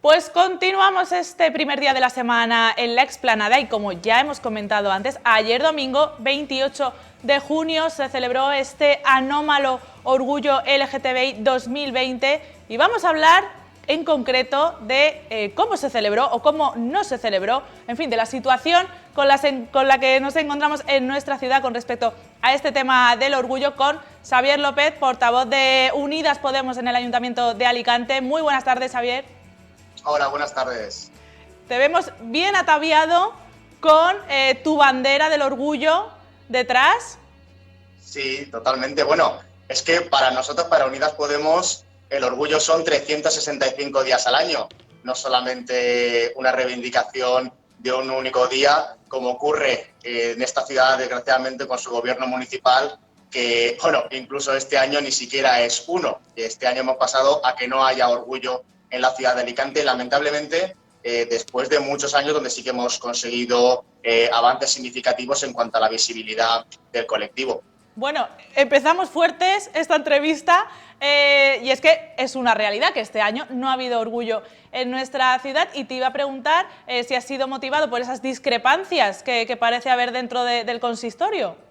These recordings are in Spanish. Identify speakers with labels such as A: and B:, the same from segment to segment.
A: Pues continuamos este primer día de la semana en la explanada y como ya hemos comentado antes, ayer domingo 28 de junio se celebró este anómalo Orgullo LGTBI 2020 y vamos a hablar en concreto de cómo se celebró o cómo no se celebró, en fin, de la situación con la que nos encontramos en nuestra ciudad con respecto a este tema del orgullo con Xavier López, portavoz de Unidas Podemos en el Ayuntamiento de Alicante. Muy buenas tardes, Xavier.
B: Hola, buenas tardes.
A: Te vemos bien ataviado con tu bandera del orgullo detrás.
B: Sí, totalmente. Bueno, es que para nosotros, para Unidas Podemos, el orgullo son 365 días al año, no solamente una reivindicación de un único día, como ocurre en esta ciudad, desgraciadamente, con su gobierno municipal, que, bueno, incluso este año ni siquiera es uno. Este año hemos pasado a que no haya orgullo en la ciudad de Alicante, lamentablemente, después de muchos años donde sí que hemos conseguido avances significativos en cuanto a la visibilidad del colectivo.
A: Bueno, empezamos fuertes esta entrevista y es que es una realidad que este año no ha habido orgullo en nuestra ciudad y te iba a preguntar si ha sido motivado por esas discrepancias que parece haber dentro del consistorio.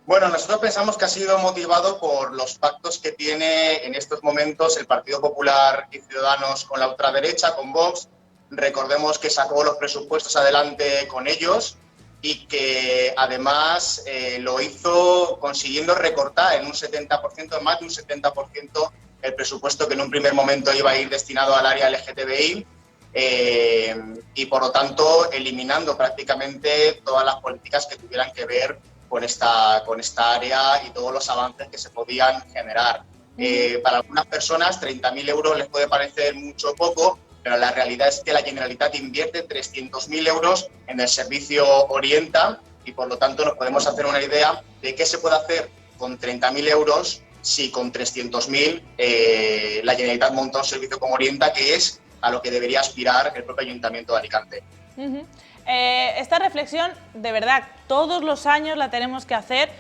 B: Bueno, nosotros pensamos que ha sido motivado por los pactos que tiene en estos momentos el Partido Popular y Ciudadanos con la ultraderecha, con Vox. Recordemos que sacó los presupuestos adelante con ellos y que además lo hizo consiguiendo recortar en un 70%, más de un 70%, el presupuesto que en un primer momento iba a ir destinado al área LGTBI y por lo tanto eliminando prácticamente todas las políticas que tuvieran que ver con esta área y todos los avances que se podían generar. Para algunas personas 30.000 euros les puede parecer mucho o poco, pero la realidad es que la Generalitat invierte 300.000 euros en el servicio Orienta y por lo tanto nos podemos hacer una idea de qué se puede hacer con 30.000 euros si con 300.000 la Generalitat monta un servicio como Orienta, que es a lo que debería aspirar el propio Ayuntamiento de Alicante.
A: Esta reflexión, de verdad, todos los años la tenemos que hacer,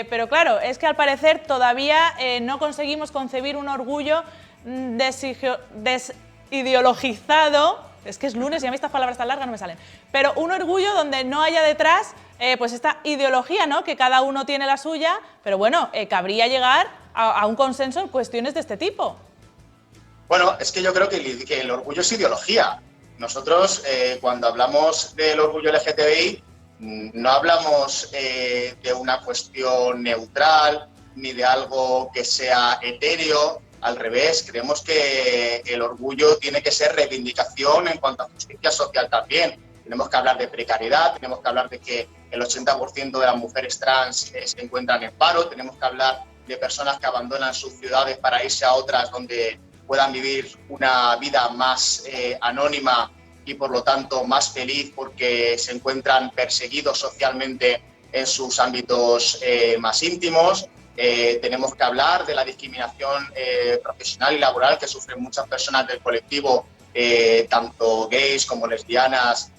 A: pero claro, es que al parecer todavía no conseguimos concebir un orgullo desideologizado, es que es lunes y a mí estas palabras tan largas no me salen, pero un orgullo donde no haya detrás pues esta ideología, ¿no? Que cada uno tiene la suya, pero bueno, cabría llegar a un consenso en cuestiones de este tipo.
B: Bueno, es que yo creo que el orgullo es ideología. Nosotros, cuando hablamos del orgullo LGTBI, no hablamos de una cuestión neutral ni de algo que sea etéreo. Al revés, creemos que el orgullo tiene que ser reivindicación en cuanto a justicia social también. Tenemos que hablar de precariedad, tenemos que hablar de que el 80% de las mujeres trans se encuentran en paro, tenemos que hablar de personas que abandonan sus ciudades para irse a otras donde puedan vivir una vida más anónima y por lo tanto más feliz porque se encuentran perseguidos socialmente en sus ámbitos más íntimos. Tenemos que hablar de la discriminación profesional y laboral que sufren muchas personas del colectivo, tanto gays como lesbianas,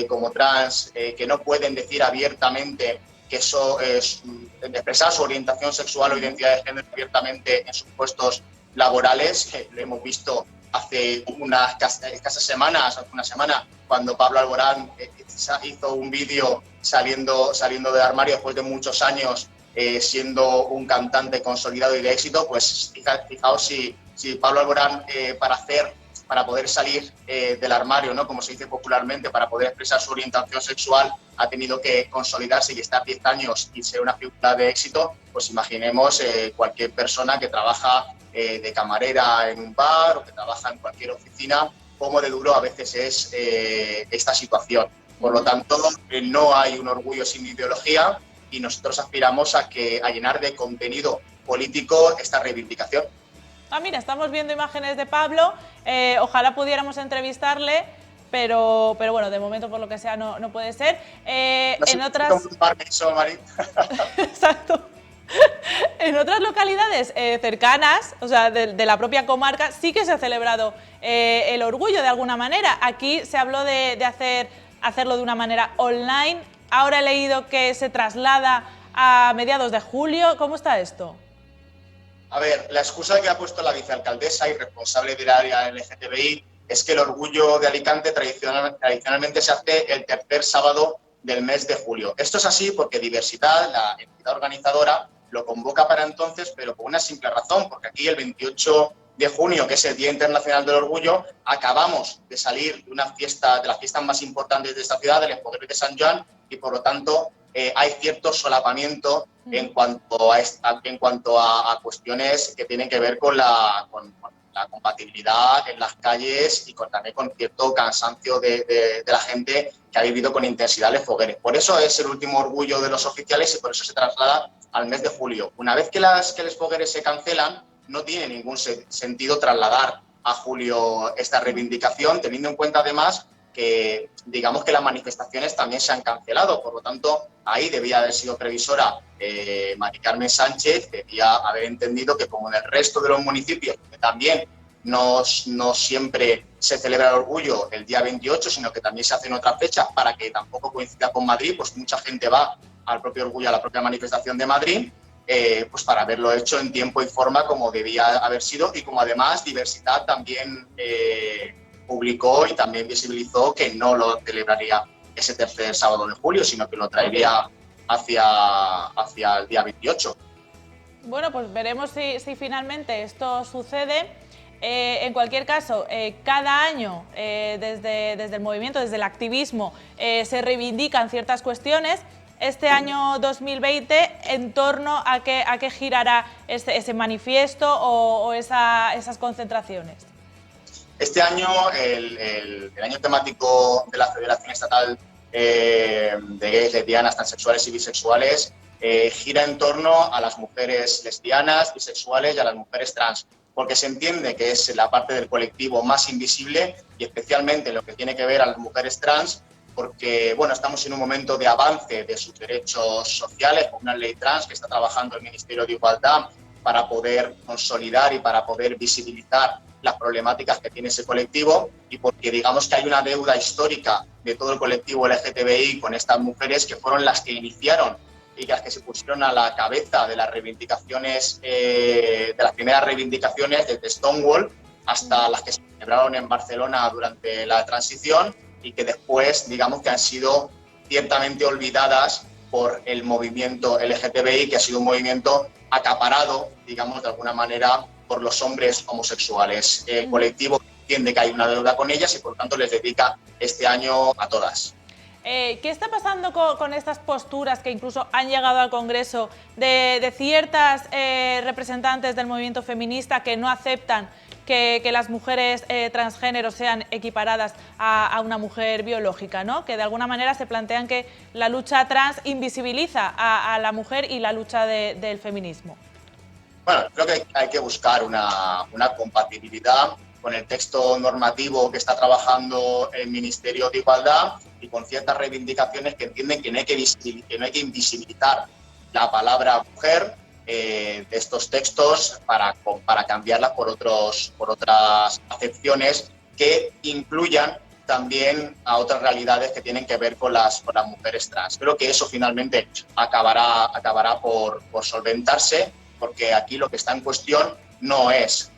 B: como trans, que no pueden decir abiertamente que eso es expresar su orientación sexual o identidad de género abiertamente en sus puestos laborales. Lo hemos visto hace unas escasas semanas, hace una semana, cuando Pablo Alborán hizo un vídeo saliendo del armario después de muchos años, siendo un cantante consolidado y de éxito. Pues fijaos si Pablo Alborán para poder salir del armario, ¿no? Como se dice popularmente, para poder expresar su orientación sexual, ha tenido que consolidarse y estar 10 años y ser una figura de éxito. Pues imaginemos cualquier persona que trabaja de camarera en un bar o que trabaja en cualquier oficina, cómo de duro a veces es esta situación. Por lo tanto, no hay un orgullo sin ideología y nosotros aspiramos a llenar de contenido político esta reivindicación.
A: Ah, mira, estamos viendo imágenes de Pablo, ojalá pudiéramos entrevistarle, pero bueno, de momento por lo que sea no puede ser.
B: No sé
A: en otras...
B: permiso, Mari.
A: Exacto. En otras localidades cercanas, o sea, de la propia comarca, sí que se ha celebrado el orgullo de alguna manera. Aquí se habló de hacerlo de una manera online. Ahora he leído que se traslada a mediados de julio. ¿Cómo está esto?
B: A ver, la excusa que ha puesto la vicealcaldesa y responsable del área LGTBI es que el orgullo de Alicante tradicionalmente se hace el tercer sábado del mes de julio. Esto es así porque Diversidad, la entidad organizadora, lo convoca para entonces, pero por una simple razón, porque aquí el 28 de junio, que es el Día Internacional del Orgullo, acabamos de salir de una fiesta, de las fiestas más importantes de esta ciudad, del Expoguerri de Sant Joan, y por lo tanto hay cierto solapamiento en cuanto a cuestiones que tienen que ver con la compatibilidad en las calles y también con cierto cansancio de la gente que ha vivido con intensidad los fogueres. Por eso es el último orgullo de los oficiales y por eso se traslada al mes de julio. Una vez que los fogueres se cancelan, no tiene ningún sentido trasladar a julio esta reivindicación, teniendo en cuenta además que digamos que las manifestaciones también se han cancelado, por lo tanto ahí debía haber sido previsora Mari Carmen Sánchez, debía haber entendido que como en el resto de los municipios, que también no siempre se celebra el orgullo el día 28, sino que también se hacen otras fechas para que tampoco coincida con Madrid, pues mucha gente va al propio orgullo, a la propia manifestación de Madrid, pues para haberlo hecho en tiempo y forma como debía haber sido y como además Diversidad también publicó y también visibilizó que no lo celebraría ese tercer sábado de julio, sino que lo traería hacia el día 28.
A: Bueno, pues veremos si finalmente esto sucede. En cualquier caso, cada año desde el movimiento, desde el activismo, se reivindican ciertas cuestiones. Este año 2020, ¿en torno a qué girará ese manifiesto o esas concentraciones?
B: Este año, el año temático de la Federación Estatal de Gays, Lesbianas, Transexuales y Bisexuales gira en torno a las mujeres lesbianas, bisexuales y a las mujeres trans, porque se entiende que es la parte del colectivo más invisible y especialmente lo que tiene que ver a las mujeres trans, porque bueno, estamos en un momento de avance de sus derechos sociales, con una ley trans que está trabajando el Ministerio de Igualdad para poder consolidar y para poder visibilizar las problemáticas que tiene ese colectivo y porque digamos que hay una deuda histórica de todo el colectivo LGTBI con estas mujeres que fueron las que iniciaron y las que se pusieron a la cabeza de las reivindicaciones, de las primeras reivindicaciones desde Stonewall hasta las que se celebraron en Barcelona durante la transición y que después digamos que han sido ciertamente olvidadas por el movimiento LGTBI, que ha sido un movimiento acaparado, digamos, de alguna manera por los hombres homosexuales. El colectivo entiende que hay una deuda con ellas y por tanto les dedica este año a todas.
A: ¿Qué está pasando con estas posturas que incluso han llegado al Congreso de ciertas representantes del movimiento feminista que no aceptan que las mujeres transgénero sean equiparadas a una mujer biológica, ¿no? Que de alguna manera se plantean que la lucha trans invisibiliza a la mujer y la lucha del feminismo?
B: Bueno, creo que hay que buscar una compatibilidad con el texto normativo que está trabajando el Ministerio de Igualdad y con ciertas reivindicaciones que entienden que no hay que invisibilizar la palabra mujer de estos textos para cambiarlas por otras acepciones que incluyan también a otras realidades que tienen que ver con las mujeres trans. Creo que eso finalmente acabará por solventarse, porque aquí lo que está en cuestión no es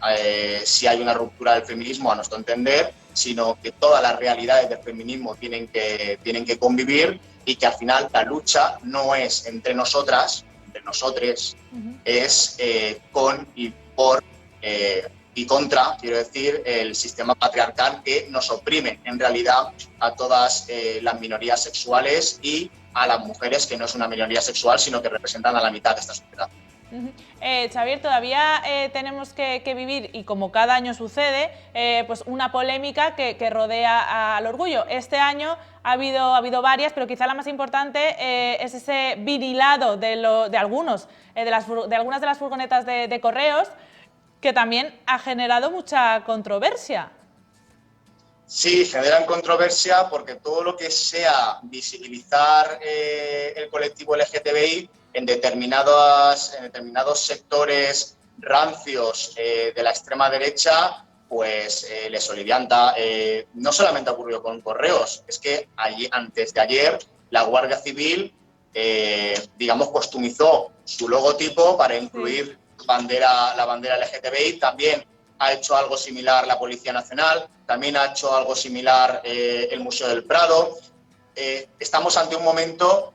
B: si hay una ruptura del feminismo, a nuestro entender, sino que todas las realidades del feminismo tienen que convivir y que al final la lucha no es entre nosotras, entre nosotres, es con y por y contra, quiero decir, el sistema patriarcal que nos oprime en realidad a todas las minorías sexuales y a las mujeres, que no es una minoría sexual, sino que representan a la mitad de esta sociedad.
A: Xavier, todavía tenemos que vivir, y como cada año sucede, pues una polémica que rodea al orgullo. Este año ha habido varias, pero quizá la más importante es ese vinilado de algunas de las furgonetas de correos, que también ha generado mucha controversia.
B: Sí, generan controversia porque todo lo que sea visibilizar el colectivo LGTBI en determinados sectores rancios de la extrema derecha, pues les solivianta. No solamente ha ocurrido con correos, es que antes de ayer la Guardia Civil, digamos, customizó su logotipo para incluir la bandera LGTBI. También ha hecho algo similar la Policía Nacional, también ha hecho algo similar el Museo del Prado. Estamos ante un momento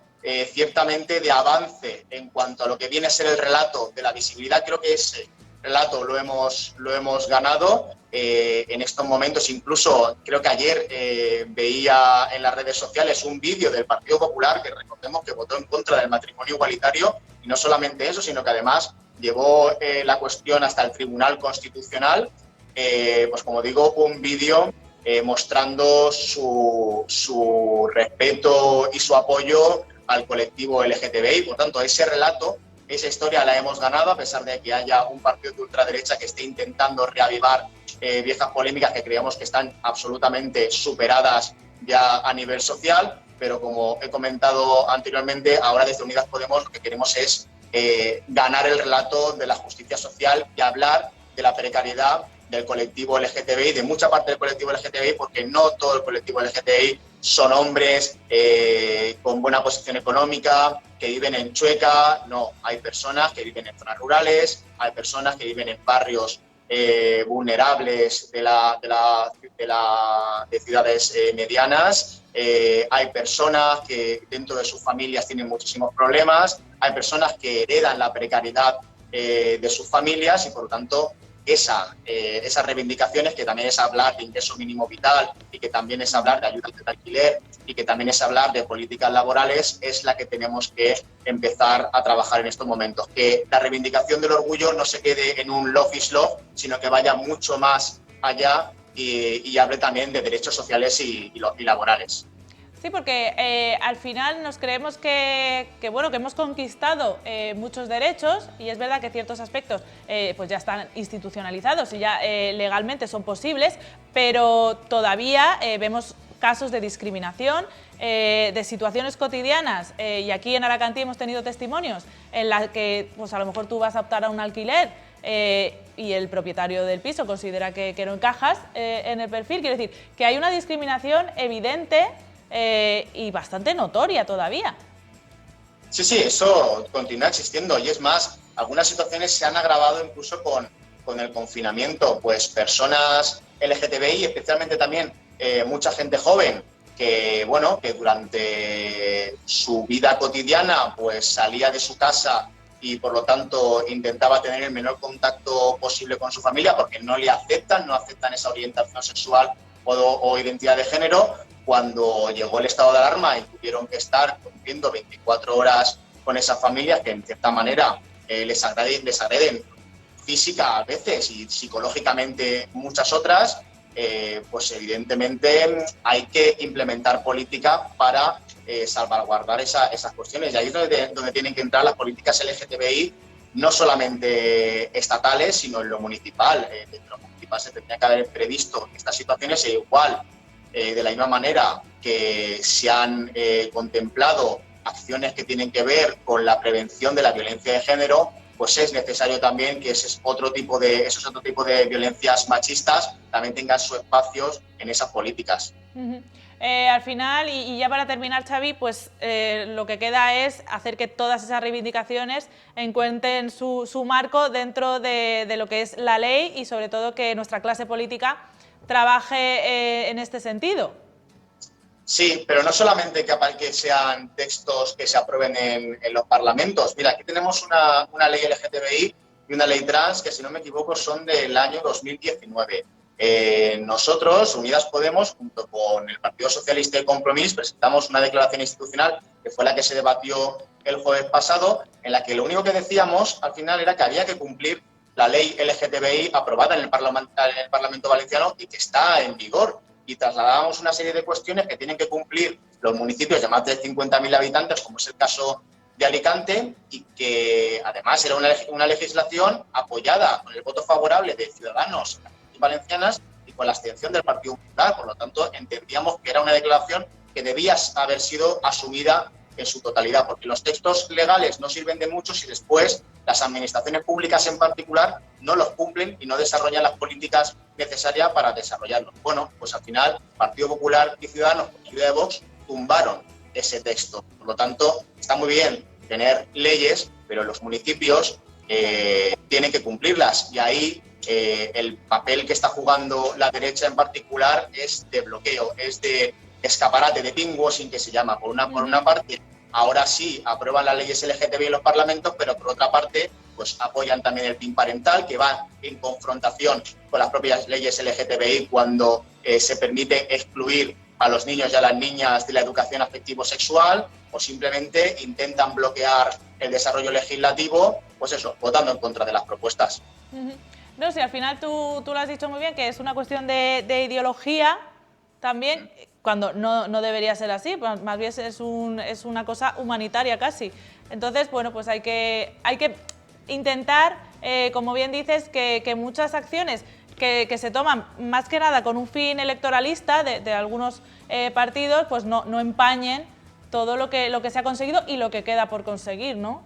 B: ciertamente de avance en cuanto a lo que viene a ser el relato de la visibilidad. Creo que ese relato lo hemos ganado en estos momentos. Incluso creo que ayer veía en las redes sociales un vídeo del Partido Popular, que recordemos que votó en contra del matrimonio igualitario, y no solamente eso, sino que además llevó la cuestión hasta el Tribunal Constitucional. Pues como digo, un vídeo mostrando su respeto y su apoyo al colectivo LGTBI. Por tanto, ese relato, esa historia la hemos ganado, a pesar de que haya un partido de ultraderecha que esté intentando reavivar viejas polémicas que creemos que están absolutamente superadas ya a nivel social. Pero como he comentado anteriormente, ahora desde Unidas Podemos lo que queremos es ganar el relato de la justicia social y hablar de la precariedad del colectivo LGTBI, de mucha parte del colectivo LGTBI, porque no todo el colectivo LGTBI son hombres con buena posición económica, que viven en Chueca. No, hay personas que viven en zonas rurales, hay personas que viven en barrios vulnerables de ciudades medianas. Hay personas que dentro de sus familias tienen muchísimos problemas, hay personas que heredan la precariedad de sus familias, y por lo tanto esas reivindicaciones, que también es hablar de ingreso mínimo vital, y que también es hablar de ayudas de alquiler, y que también es hablar de políticas laborales, es la que tenemos que empezar a trabajar en estos momentos. Que la reivindicación del orgullo no se quede en un love is love, sino que vaya mucho más allá y hable también de derechos sociales y laborales.
A: Sí, porque al final nos creemos que hemos conquistado muchos derechos, y es verdad que ciertos aspectos pues ya están institucionalizados y ya legalmente son posibles, pero todavía vemos casos de discriminación, de situaciones cotidianas, y aquí en Aracantí hemos tenido testimonios en las que pues a lo mejor tú vas a optar a un alquiler y el propietario del piso considera que no encajas en el perfil. Quiero decir que hay una discriminación evidente y bastante notoria todavía.
B: Sí, eso continúa existiendo, y es más, algunas situaciones se han agravado incluso con el confinamiento. Pues personas LGTBI, especialmente también mucha gente joven, que durante su vida cotidiana pues salía de su casa y por lo tanto intentaba tener el menor contacto posible con su familia, porque no aceptan esa orientación sexual o identidad de género. Cuando llegó el estado de alarma y tuvieron que estar cumpliendo 24 horas con esas familias, que en cierta manera les agreden física a veces y psicológicamente muchas otras, pues evidentemente hay que implementar política para salvaguardar esas cuestiones. Y ahí es donde tienen que entrar las políticas LGTBI, no solamente estatales, sino en lo municipal. Desde lo municipal se tendría que haber previsto estas situaciones, e igual, de la misma manera que se han contemplado acciones que tienen que ver con la prevención de la violencia de género, pues es necesario también que esos otro tipo de violencias machistas también tengan su espacio en esas políticas.
A: Al final, y ya para terminar, Xavi, pues lo que queda es hacer que todas esas reivindicaciones encuentren su marco dentro de lo que es la ley, y sobre todo que nuestra clase política trabaje en este sentido.
B: Sí, pero no solamente que sean textos que se aprueben en los parlamentos. Mira, aquí tenemos una ley LGTBI y una ley trans que, si no me equivoco, son del año 2019. Nosotros, Unidas Podemos, junto con el Partido Socialista y Compromís, presentamos una declaración institucional que fue la que se debatió el jueves pasado, en la que lo único que decíamos al final era que había que cumplir la ley LGTBI aprobada en el Parlamento Valenciano y que está en vigor. Y trasladábamos una serie de cuestiones que tienen que cumplir los municipios de más de 50.000 habitantes, como es el caso de Alicante, y que además era una legislación apoyada con el voto favorable de Ciudadanos valencianas y con la abstención del Partido Popular. Por lo tanto, entendíamos que era una declaración que debía haber sido asumida en su totalidad, porque los textos legales no sirven de mucho si después las administraciones públicas en particular no los cumplen y no desarrollan las políticas necesarias para desarrollarlos. Bueno, pues al final Partido Popular y Ciudadanos, con ayuda de Vox, tumbaron ese texto. Por lo tanto, está muy bien tener leyes, pero en los municipios tienen que cumplirlas. Y ahí el papel que está jugando la derecha en particular es de bloqueo, es de escaparate, de pinkwashing que se llama. Por una parte, ahora sí aprueban las leyes LGTBI en los parlamentos, pero por otra parte, pues apoyan también el PIN parental, que va en confrontación con las propias leyes LGTBI cuando se permite excluir a los niños y a las niñas de la educación afectivo-sexual, o simplemente intentan bloquear el desarrollo legislativo, pues eso, votando en contra de las propuestas.
A: No, sí, al final tú lo has dicho muy bien, que es una cuestión de ideología también, cuando no debería ser así, pues más bien es una cosa humanitaria casi. Entonces, bueno, pues hay que intentar, como bien dices, que muchas acciones que se toman más que nada con un fin electoralista de algunos partidos, pues no empañen todo lo que se ha conseguido y lo que queda por conseguir, ¿no?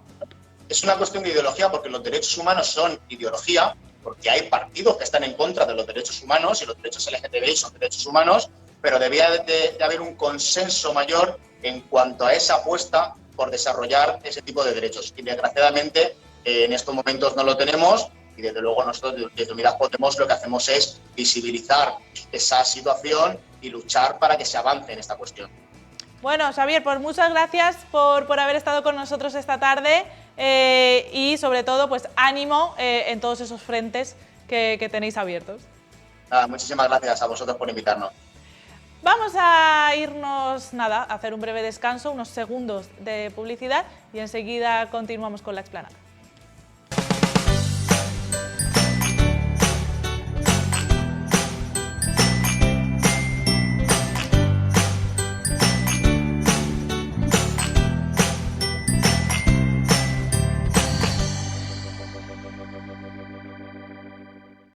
B: Es una cuestión de ideología, porque los derechos humanos son ideología, porque hay partidos que están en contra de los derechos humanos y los derechos LGTBI son derechos humanos, pero debía de haber un consenso mayor en cuanto a esa apuesta por desarrollar ese tipo de derechos. Y desgraciadamente en estos momentos no lo tenemos, y desde luego nosotros desde Unidas Podemos lo que hacemos es visibilizar esa situación y luchar para que se avance en esta cuestión.
A: Bueno, Xavier, pues muchas gracias por haber estado con nosotros esta tarde y sobre todo pues ánimo en todos esos frentes que tenéis abiertos.
B: Nada, muchísimas gracias a vosotros por invitarnos.
A: Vamos a irnos, a hacer un breve descanso, unos segundos de publicidad y enseguida continuamos con La Explanada.